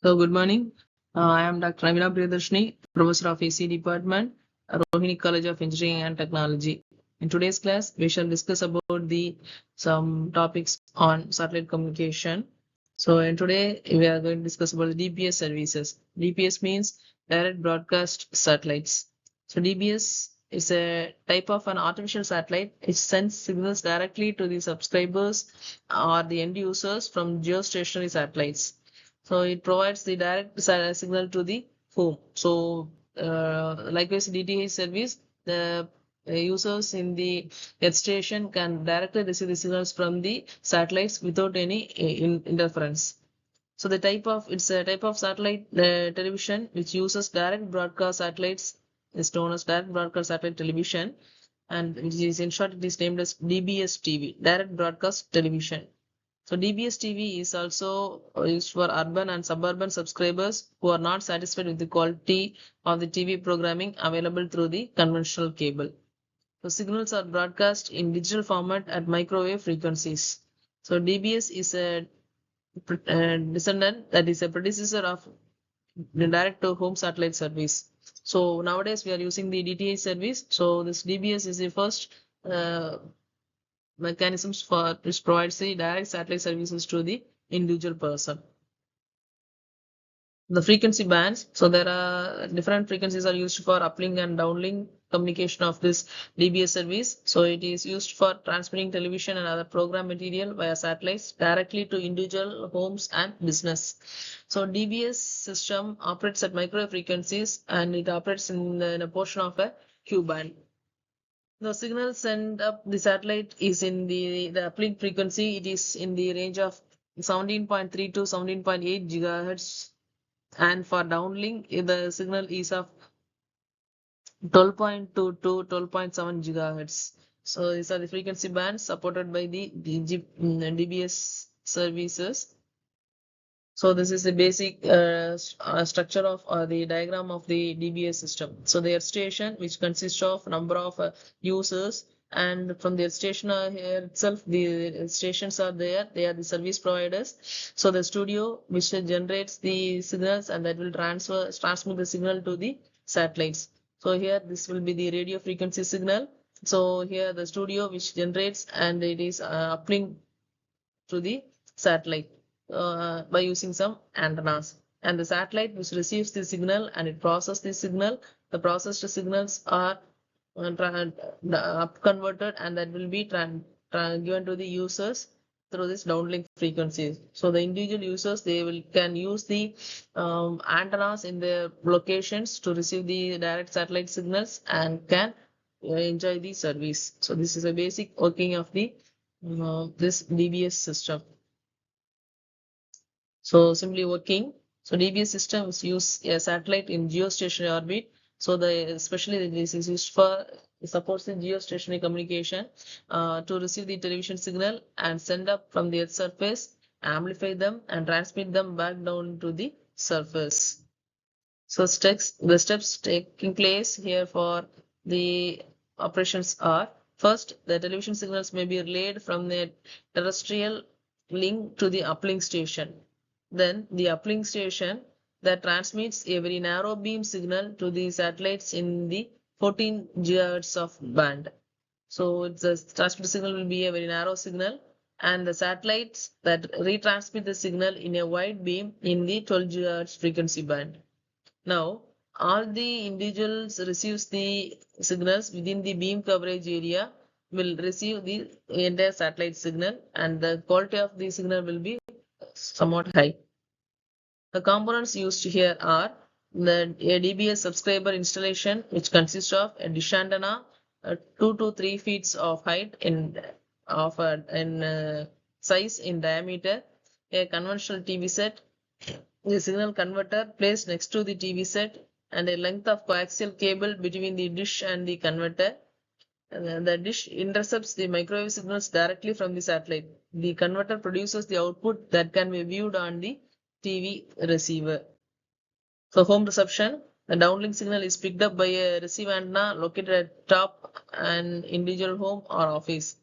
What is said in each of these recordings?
So, good morning. I am Dr. Amina Priyadarshini, Professor of AC Department, Rohini College of Engineering and Technology. In today's class, we shall discuss about some topics on satellite communication. So, in today, we are going to discuss about the DBS services. DBS means direct broadcast satellites. So, DBS is a type of an artificial satellite. It sends signals directly to the subscribers or the end users from geostationary satellites. So it provides the direct signal to the home. So likewise, DTH service, the users in the earth station can directly receive the signals from the satellites without any interference. So it's a type of satellite television which uses direct broadcast satellites, is known as direct broadcast satellite television, and which is in short it is named as DBS TV, direct broadcast television. So DBS TV is also used for urban and suburban subscribers who are not satisfied with the quality of the TV programming available through the conventional cable. So signals are broadcast in digital format at microwave frequencies. So DBS is a descendant, that is a predecessor of the direct to home satellite service. So nowadays we are using the DTH service. So this DBS is the first uh, mechanisms for which provides the direct satellite services to the individual person. The frequency bands, so there are different frequencies are used for uplink and downlink communication of this DBS service. So it is used for transmitting television and other program material via satellites directly to individual homes and business. So DBS system operates at microwave frequencies and it operates in a portion of a Q band. The signal sent up the satellite is in the uplink frequency. It is in the range of 17.3 to 17.8 gigahertz, and for downlink, the signal is of 12.2 to 12.7 gigahertz. So these are the frequency bands supported by the DBS services. So this is the basic structure of the diagram of the DBS system. So their station, which consists of number of users, and from their station here itself, the stations are there. They are the service providers. So the studio, which generates the signals, and that will transmit the signal to the satellites. So here, this will be the radio frequency signal. So here, the studio, which generates, and it is uplink to the satellite by using some antennas, and the satellite which receives the signal and it processes the signal. The processed signals are up converted, and that will be given to the users through this downlink frequencies. So the individual users, they will can use the antennas in their locations to receive the direct satellite signals and can enjoy the service. So this is a basic working of the this DBS system. So simply working. So DBS systems use a satellite in geostationary orbit. So especially this is used for supports the geostationary communication to receive the television signal and send up from the Earth's surface, amplify them and transmit them back down to the surface. So the steps taking place here for the operations are: first, the television signals may be relayed from the terrestrial link to the uplink station. Then the uplink station that transmits a very narrow beam signal to the satellites in the 14 gigahertz of band. So the transmitted signal will be a very narrow signal, and the satellites that retransmit the signal in a wide beam in the 12 gigahertz frequency band. Now, all the individuals receives the signals within the beam coverage area will receive the entire satellite signal, and the quality of the signal will be somewhat high. The components used here are the DBS subscriber installation, which consists of a dish antenna, 2 to 3 feet of height in size in diameter, a conventional TV set, a signal converter placed next to the TV set, and a length of coaxial cable between the dish and the converter. The dish intercepts the microwave signals directly from the satellite. The converter produces the output that can be viewed on the TV receiver. So home reception, the downlink signal is picked up by a receive antenna located at top an individual home or office.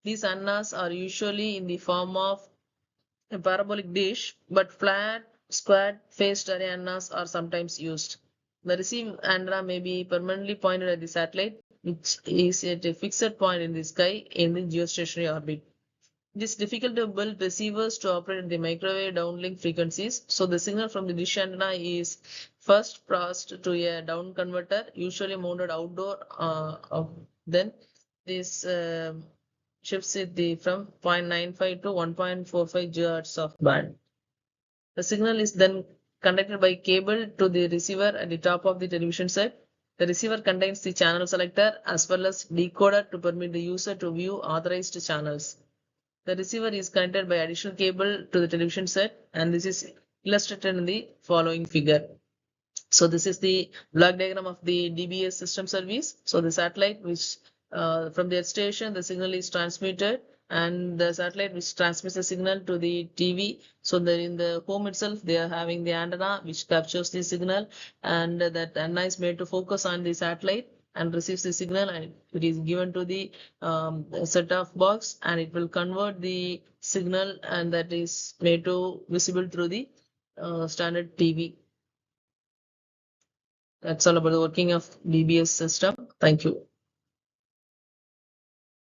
These antennas are usually in the form of a parabolic dish, but flat square-faced array antennas are sometimes used. The receive antenna may be permanently pointed at the satellite, which is at a fixed point in the sky in the geostationary orbit. It is difficult to build receivers to operate in the microwave downlink frequencies, so the signal from the dish antenna is first passed to a down converter, usually mounted outdoor. Then this shifts it from 0.95 to 1.45 GHz of band. The signal is then conducted by cable to the receiver at the top of the television set. The receiver contains the channel selector as well as decoder to permit the user to view authorized channels. The receiver is connected by additional cable to the television set, and this is illustrated in the following figure. So this is the block diagram of the DBS system service. So the satellite which from the earth station, the signal is transmitted, and the satellite which transmits the signal to the TV. So in the home itself, they are having the antenna which captures the signal, and that antenna is made to focus on the satellite and receives the signal, and it is given to the set-top box, and it will convert the signal, and that is made to visible through the standard TV. That's all about the working of DBS system. Thank you.